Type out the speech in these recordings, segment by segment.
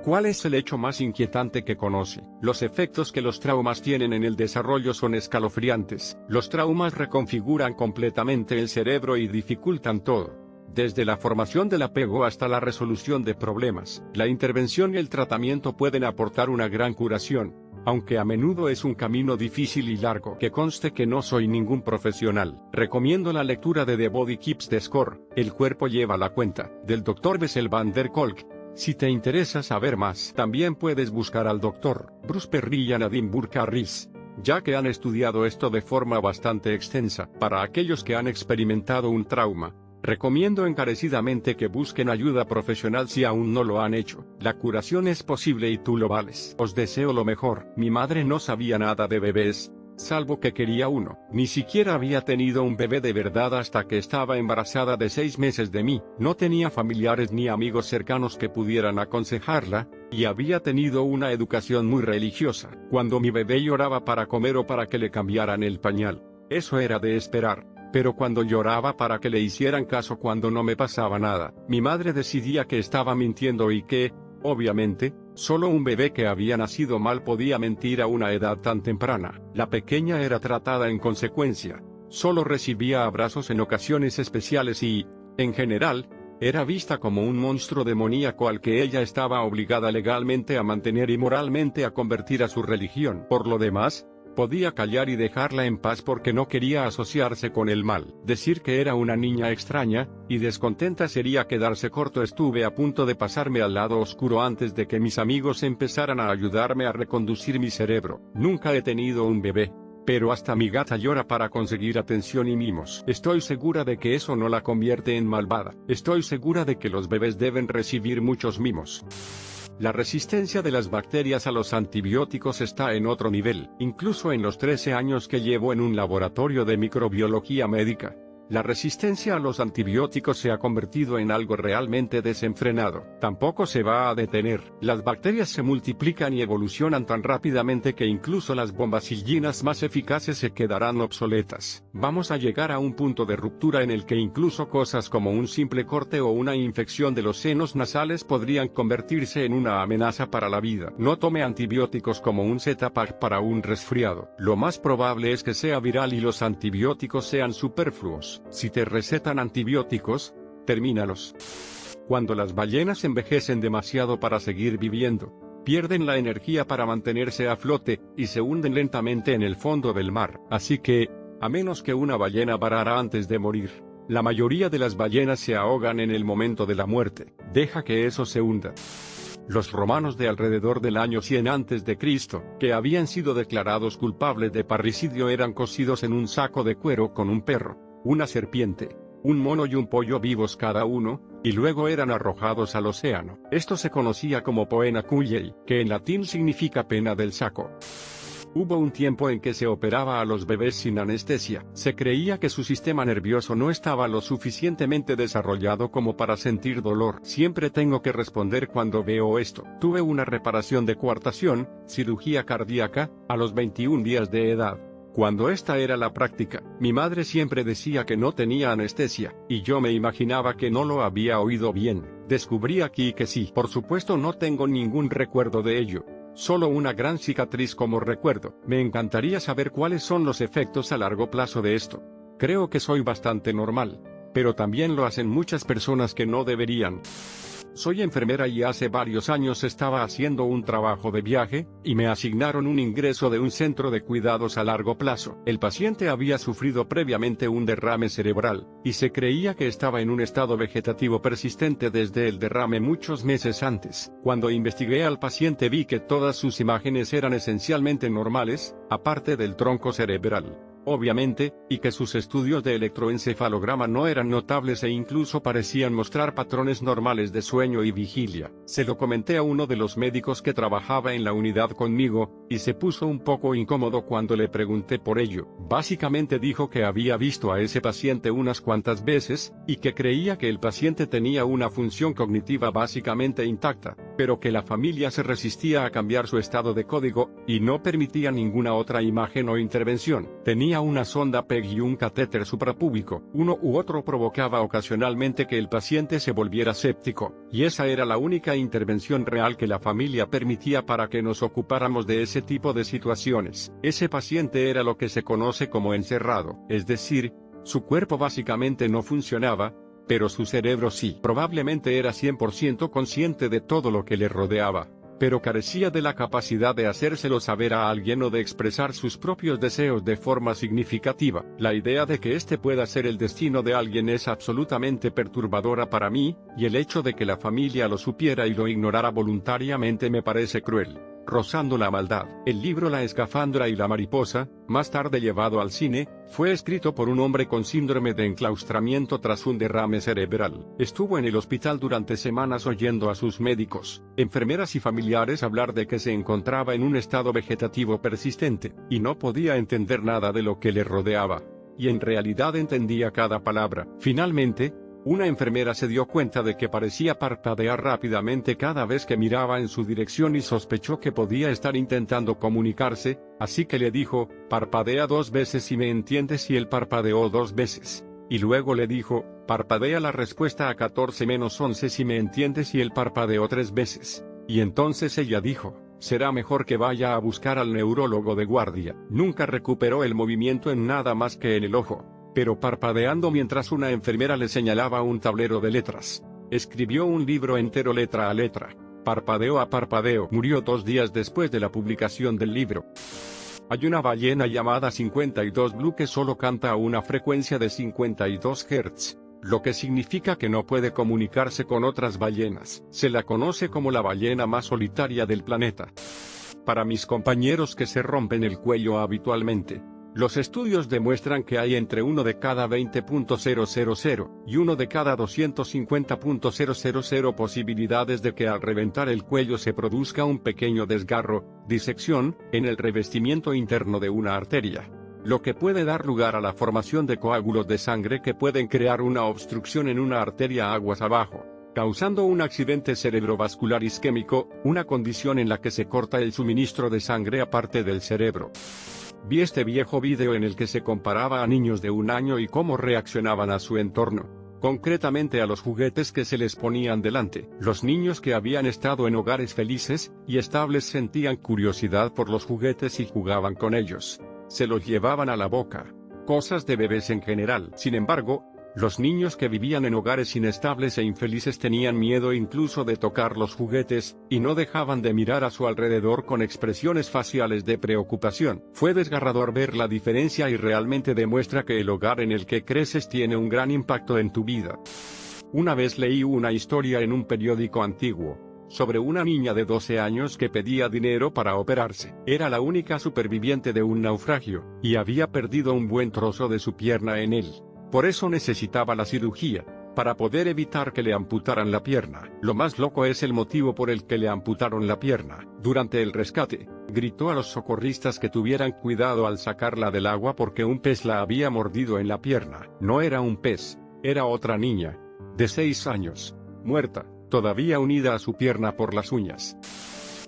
¿Cuál es el hecho más inquietante que conoce? Los efectos que los traumas tienen en el desarrollo son escalofriantes. Los traumas reconfiguran completamente el cerebro y dificultan todo. Desde la formación del apego hasta la resolución de problemas, la intervención y el tratamiento pueden aportar una gran curación, aunque a menudo es un camino difícil y largo. Que conste que no soy ningún profesional. Recomiendo la lectura de The Body Keeps the Score, El cuerpo lleva la cuenta, del Dr. Bessel van der Kolk. Si te interesa saber más, también puedes buscar al Dr. Bruce Perry y a Nadine Burke-Harris, ya que han estudiado esto de forma bastante extensa. Para aquellos que han experimentado un trauma, recomiendo encarecidamente que busquen ayuda profesional si aún no lo han hecho. La curación es posible y tú lo vales. Os deseo lo mejor. Mi madre no sabía nada de bebés, salvo que quería uno. Ni siquiera había tenido un bebé de verdad hasta que estaba embarazada de 6 meses de mí. No tenía familiares ni amigos cercanos que pudieran aconsejarla, y había tenido una educación muy religiosa. Cuando mi bebé lloraba para comer o para que le cambiaran el pañal, eso era de esperar. Pero cuando lloraba para que le hicieran caso cuando no me pasaba nada, mi madre decidía que estaba mintiendo y que, obviamente, solo un bebé que había nacido mal podía mentir a una edad tan temprana. La pequeña era tratada en consecuencia, solo recibía abrazos en ocasiones especiales y, en general, era vista como un monstruo demoníaco al que ella estaba obligada legalmente a mantener y moralmente a convertir a su religión. Por lo demás, podía callar y dejarla en paz porque no quería asociarse con el mal. Decir que era una niña extraña y descontenta sería quedarse corto. Estuve a punto de pasarme al lado oscuro antes de que mis amigos empezaran a ayudarme a reconducir mi cerebro. Nunca he tenido un bebé, pero hasta mi gata llora para conseguir atención y mimos. Estoy segura de que eso no la convierte en malvada. Estoy segura de que los bebés deben recibir muchos mimos. La resistencia de las bacterias a los antibióticos está en otro nivel. Incluso en los 13 años que llevo en un laboratorio de microbiología médica, la resistencia a los antibióticos se ha convertido en algo realmente desenfrenado. Tampoco se va a detener. Las bacterias se multiplican y evolucionan tan rápidamente que incluso las bombacillinas más eficaces se quedarán obsoletas. Vamos a llegar a un punto de ruptura en el que incluso cosas como un simple corte o una infección de los senos nasales podrían convertirse en una amenaza para la vida. No tome antibióticos como un Z-Pack para un resfriado. Lo más probable es que sea viral y los antibióticos sean superfluos. Si te recetan antibióticos, termínalos. Cuando las ballenas envejecen demasiado para seguir viviendo, pierden la energía para mantenerse a flote, y se hunden lentamente en el fondo del mar. Así que, a menos que una ballena varara antes de morir, la mayoría de las ballenas se ahogan en el momento de la muerte. Deja que eso se hunda. Los romanos de alrededor del año 100 a.C., que habían sido declarados culpables de parricidio, eran cocidos en un saco de cuero con un perro, una serpiente, un mono y un pollo vivos cada uno, y luego eran arrojados al océano. Esto se conocía como poena culiae, que en latín significa pena del saco. Hubo un tiempo en que se operaba a los bebés sin anestesia. Se creía que su sistema nervioso no estaba lo suficientemente desarrollado como para sentir dolor. Siempre tengo que responder cuando veo esto. Tuve una reparación de coartación, cirugía cardíaca, a los 21 días de edad. Cuando esta era la práctica, mi madre siempre decía que no tenía anestesia, y yo me imaginaba que no lo había oído bien. Descubrí aquí que sí. Por supuesto no tengo ningún recuerdo de ello, solo una gran cicatriz como recuerdo. Me encantaría saber cuáles son los efectos a largo plazo de esto. Creo que soy bastante normal, pero también lo hacen muchas personas que no deberían. Soy enfermera y hace varios años estaba haciendo un trabajo de viaje, y me asignaron un ingreso de un centro de cuidados a largo plazo. El paciente había sufrido previamente un derrame cerebral, y se creía que estaba en un estado vegetativo persistente desde el derrame muchos meses antes. Cuando investigué al paciente vi que todas sus imágenes eran esencialmente normales, aparte del tronco cerebral, obviamente, y que sus estudios de electroencefalograma no eran notables e incluso parecían mostrar patrones normales de sueño y vigilia. Se lo comenté a uno de los médicos que trabajaba en la unidad conmigo, y se puso un poco incómodo cuando le pregunté por ello. Básicamente dijo que había visto a ese paciente unas cuantas veces, y que creía que el paciente tenía una función cognitiva básicamente intacta, pero que la familia se resistía a cambiar su estado de código, y no permitía ninguna otra imagen o intervención. Tenía una sonda PEG y un catéter suprapúbico. Uno u otro provocaba ocasionalmente que el paciente se volviera séptico, y esa era la única intervención real que la familia permitía para que nos ocupáramos de ese tipo de situaciones. Ese paciente era lo que se conoce como encerrado, es decir, su cuerpo básicamente no funcionaba, pero su cerebro sí. Probablemente era 100% consciente de todo lo que le rodeaba, pero carecía de la capacidad de hacérselo saber a alguien o de expresar sus propios deseos de forma significativa. La idea de que este pueda ser el destino de alguien es absolutamente perturbadora para mí, y el hecho de que la familia lo supiera y lo ignorara voluntariamente me parece cruel, rozando la maldad. El libro La escafandra y la mariposa, más tarde llevado al cine, fue escrito por un hombre con síndrome de enclaustramiento tras un derrame cerebral. Estuvo en el hospital durante semanas oyendo a sus médicos, enfermeras y familiares hablar de que se encontraba en un estado vegetativo persistente, y no podía entender nada de lo que le rodeaba. Y en realidad entendía cada palabra. Finalmente, una enfermera se dio cuenta de que parecía parpadear rápidamente cada vez que miraba en su dirección y sospechó que podía estar intentando comunicarse, así que le dijo, parpadea 2 veces si me entiendes, y él parpadeó 2 veces. Y luego le dijo, parpadea la respuesta a 14-11 si me entiendes, y él parpadeó 3 veces. Y entonces ella dijo, será mejor que vaya a buscar al neurólogo de guardia. Nunca recuperó el movimiento en nada más que en el ojo, pero parpadeando mientras una enfermera le señalaba un tablero de letras. Escribió un libro entero letra a letra, parpadeo a parpadeo. Murió 2 días después de la publicación del libro. Hay una ballena llamada 52 Blue que solo canta a una frecuencia de 52 Hz, lo que significa que no puede comunicarse con otras ballenas. Se la conoce como la ballena más solitaria del planeta. Para mis compañeros que se rompen el cuello habitualmente, los estudios demuestran que hay entre 1 de cada 20.000 y 1 de cada 250.000 posibilidades de que al reventar el cuello se produzca un pequeño desgarro, disección, en el revestimiento interno de una arteria, lo que puede dar lugar a la formación de coágulos de sangre que pueden crear una obstrucción en una arteria aguas abajo, causando un accidente cerebrovascular isquémico, una condición en la que se corta el suministro de sangre aparte del cerebro. Vi este viejo video en el que se comparaba a niños de 1 año y cómo reaccionaban a su entorno, concretamente a los juguetes que se les ponían delante. Los niños que habían estado en hogares felices y estables sentían curiosidad por los juguetes y jugaban con ellos. Se los llevaban a la boca, cosas de bebés en general. Sin embargo, los niños que vivían en hogares inestables e infelices tenían miedo incluso de tocar los juguetes, y no dejaban de mirar a su alrededor con expresiones faciales de preocupación. Fue desgarrador ver la diferencia y realmente demuestra que el hogar en el que creces tiene un gran impacto en tu vida. Una vez leí una historia en un periódico antiguo, sobre una niña de 12 años que pedía dinero para operarse. Era la única superviviente de un naufragio, y había perdido un buen trozo de su pierna en él. Por eso necesitaba la cirugía, para poder evitar que le amputaran la pierna. Lo más loco es el motivo por el que le amputaron la pierna. Durante el rescate, gritó a los socorristas que tuvieran cuidado al sacarla del agua porque un pez la había mordido en la pierna. No era un pez, era otra niña, de 6 años, muerta, todavía unida a su pierna por las uñas.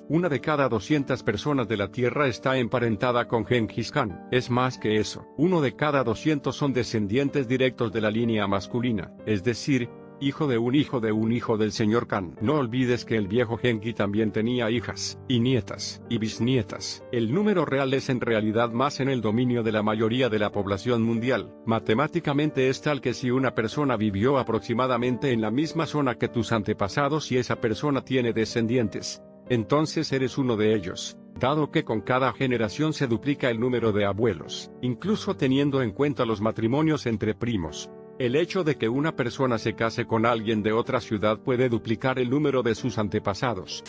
1 de cada 200 personas de la Tierra está emparentada con Gengis Khan. Es más que eso, 1 de cada 200 son descendientes directos de la línea masculina, es decir, hijo de un hijo de un hijo del señor Khan. No olvides que el viejo Genki también tenía hijas, y nietas, y bisnietas. El número real es en realidad más en el dominio de la mayoría de la población mundial. Matemáticamente es tal que si una persona vivió aproximadamente en la misma zona que tus antepasados y esa persona tiene descendientes, entonces eres uno de ellos, dado que con cada generación se duplica el número de abuelos, incluso teniendo en cuenta los matrimonios entre primos. El hecho de que una persona se case con alguien de otra ciudad puede duplicar el número de sus antepasados.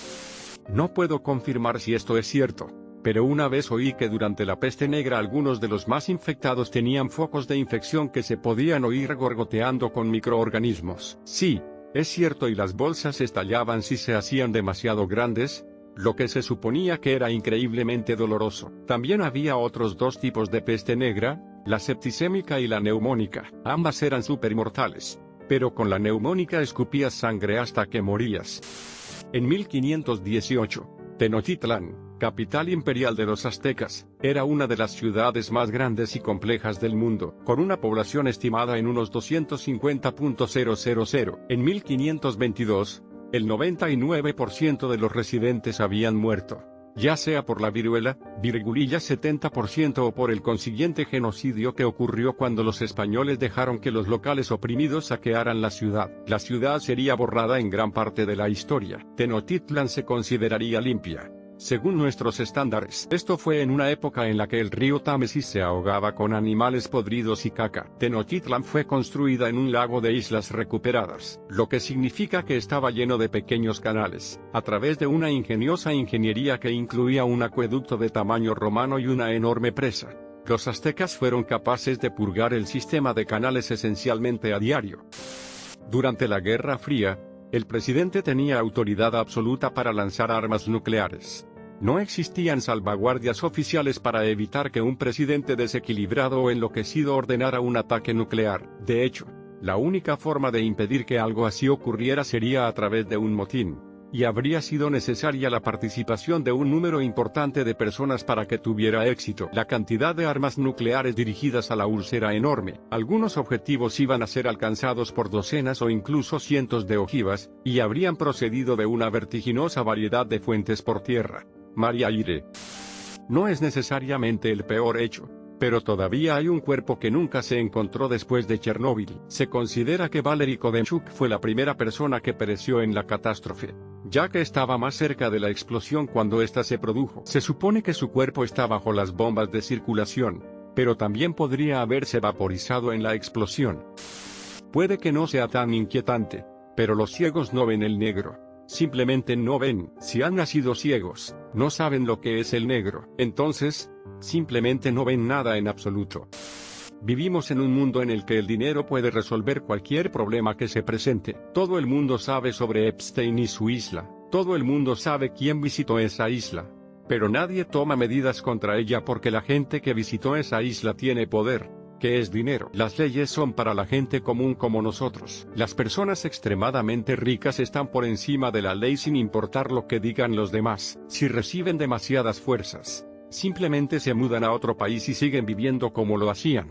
No puedo confirmar si esto es cierto, pero una vez oí que durante la peste negra algunos de los más infectados tenían focos de infección que se podían oír gorgoteando con microorganismos. Sí, es cierto, y las bolsas estallaban si se hacían demasiado grandes, lo que se suponía que era increíblemente doloroso. También había otros 2 tipos de peste negra, la septicémica y la neumónica. Ambas eran supermortales, pero con la neumónica escupías sangre hasta que morías. En 1518, Tenochtitlán, capital imperial de los aztecas, era una de las ciudades más grandes y complejas del mundo, con una población estimada en unos 250.000. En 1522, el 99% de los residentes habían muerto, ya sea por la viruela, virgulilla 70% o por el consiguiente genocidio que ocurrió cuando los españoles dejaron que los locales oprimidos saquearan la ciudad. La ciudad sería borrada en gran parte de la historia. Tenochtitlán se consideraría limpia, según nuestros estándares. Esto fue en una época en la que el río Támesis se ahogaba con animales podridos y caca. Tenochtitlán fue construida en un lago de islas recuperadas, lo que significa que estaba lleno de pequeños canales, a través de una ingeniosa ingeniería que incluía un acueducto de tamaño romano y una enorme presa. Los aztecas fueron capaces de purgar el sistema de canales esencialmente a diario. Durante la Guerra Fría, el presidente tenía autoridad absoluta para lanzar armas nucleares. No existían salvaguardias oficiales para evitar que un presidente desequilibrado o enloquecido ordenara un ataque nuclear. De hecho, la única forma de impedir que algo así ocurriera sería a través de un motín, y habría sido necesaria la participación de un número importante de personas para que tuviera éxito. La cantidad de armas nucleares dirigidas a la URSS era enorme. Algunos objetivos iban a ser alcanzados por docenas o incluso cientos de ojivas, y habrían procedido de una vertiginosa variedad de fuentes por tierra, mar y aire. No es necesariamente el peor hecho, pero todavía hay un cuerpo que nunca se encontró después de Chernóbil. Se considera que Valery Kodenchuk fue la primera persona que pereció en la catástrofe, ya que estaba más cerca de la explosión cuando ésta se produjo. Se supone que su cuerpo está bajo las bombas de circulación, pero también podría haberse vaporizado en la explosión. Puede que no sea tan inquietante, pero los ciegos no ven el negro. Simplemente no ven. Si han nacido ciegos, no saben lo que es el negro. Entonces, simplemente no ven nada en absoluto. Vivimos en un mundo en el que el dinero puede resolver cualquier problema que se presente. Todo el mundo sabe sobre Epstein y su isla. Todo el mundo sabe quién visitó esa isla. Pero nadie toma medidas contra ella porque la gente que visitó esa isla tiene poder, que es dinero. Las leyes son para la gente común como nosotros. Las personas extremadamente ricas están por encima de la ley sin importar lo que digan los demás. Si reciben demasiadas fuerzas, simplemente se mudan a otro país y siguen viviendo como lo hacían.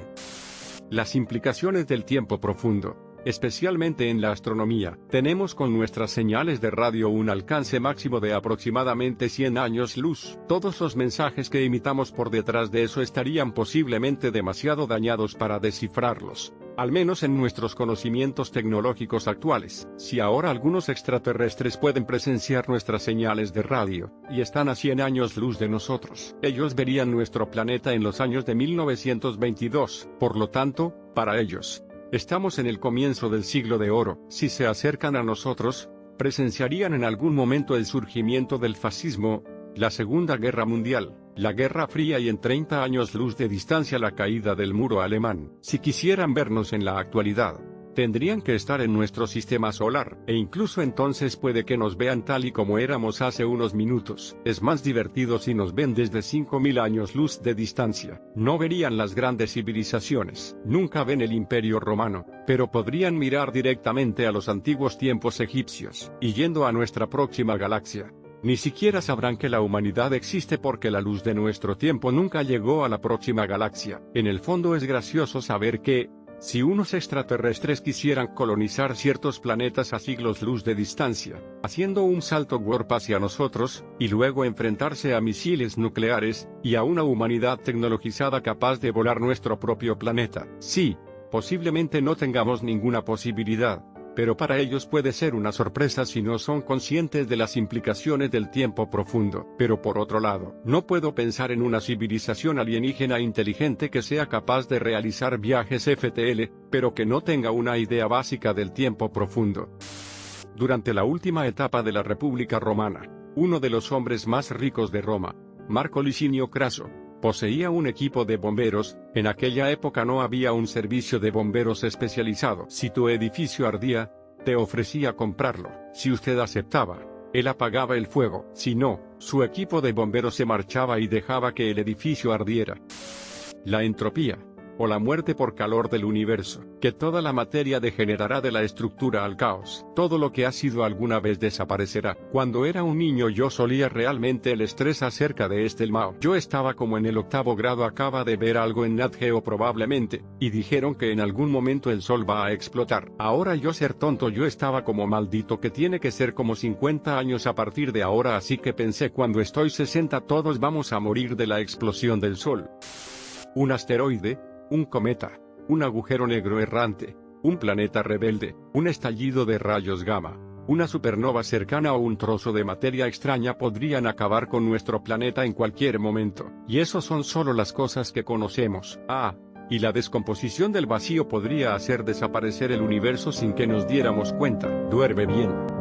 Las implicaciones del tiempo profundo, especialmente en la astronomía. Tenemos con nuestras señales de radio un alcance máximo de aproximadamente 100 años luz. Todos los mensajes que emitamos por detrás de eso estarían posiblemente demasiado dañados para descifrarlos, al menos en nuestros conocimientos tecnológicos actuales. Si ahora algunos extraterrestres pueden presenciar nuestras señales de radio, y están a 100 años luz de nosotros, ellos verían nuestro planeta en los años de 1922. Por lo tanto, para ellos, estamos en el comienzo del siglo de oro. Si se acercan a nosotros, presenciarían en algún momento el surgimiento del fascismo, la Segunda Guerra Mundial, la Guerra Fría y en 30 años luz de distancia la caída del muro alemán. Si quisieran vernos en la actualidad, tendrían que estar en nuestro sistema solar, e incluso entonces puede que nos vean tal y como éramos hace unos minutos. Es más divertido si nos ven desde 5000 años luz de distancia. No verían las grandes civilizaciones, nunca ven el Imperio Romano, pero podrían mirar directamente a los antiguos tiempos egipcios. Y yendo a nuestra próxima galaxia, ni siquiera sabrán que la humanidad existe porque la luz de nuestro tiempo nunca llegó a la próxima galaxia. En el fondo es gracioso saber que, si unos extraterrestres quisieran colonizar ciertos planetas a siglos luz de distancia, haciendo un salto warp hacia nosotros, y luego enfrentarse a misiles nucleares, y a una humanidad tecnologizada capaz de volar nuestro propio planeta, sí, posiblemente no tengamos ninguna posibilidad. Pero para ellos puede ser una sorpresa si no son conscientes de las implicaciones del tiempo profundo. Pero por otro lado, no puedo pensar en una civilización alienígena inteligente que sea capaz de realizar viajes FTL, pero que no tenga una idea básica del tiempo profundo. Durante la última etapa de la República Romana, uno de los hombres más ricos de Roma, Marco Licinio Craso, poseía un equipo de bomberos. En aquella época no había un servicio de bomberos especializado. Si tu edificio ardía, te ofrecía comprarlo. Si usted aceptaba, él apagaba el fuego. Si no, su equipo de bomberos se marchaba y dejaba que el edificio ardiera. La entropía, o la muerte por calor del universo, que toda la materia degenerará de la estructura al caos. Todo lo que ha sido alguna vez desaparecerá. Cuando era un niño yo solía realmente el estrés acerca de este Mao. Yo estaba como en el 8º grado, acaba de ver algo en Nat Geo probablemente, y dijeron que en algún momento el sol va a explotar. Ahora yo ser tonto, yo estaba como maldito que tiene que ser como 50 años a partir de ahora, así que pensé cuando estoy 60 todos vamos a morir de la explosión del sol. Un asteroide, un cometa, un agujero negro errante, un planeta rebelde, un estallido de rayos gamma, una supernova cercana o un trozo de materia extraña podrían acabar con nuestro planeta en cualquier momento. Y eso son solo las cosas que conocemos. Y la descomposición del vacío podría hacer desaparecer el universo sin que nos diéramos cuenta. Duerme bien.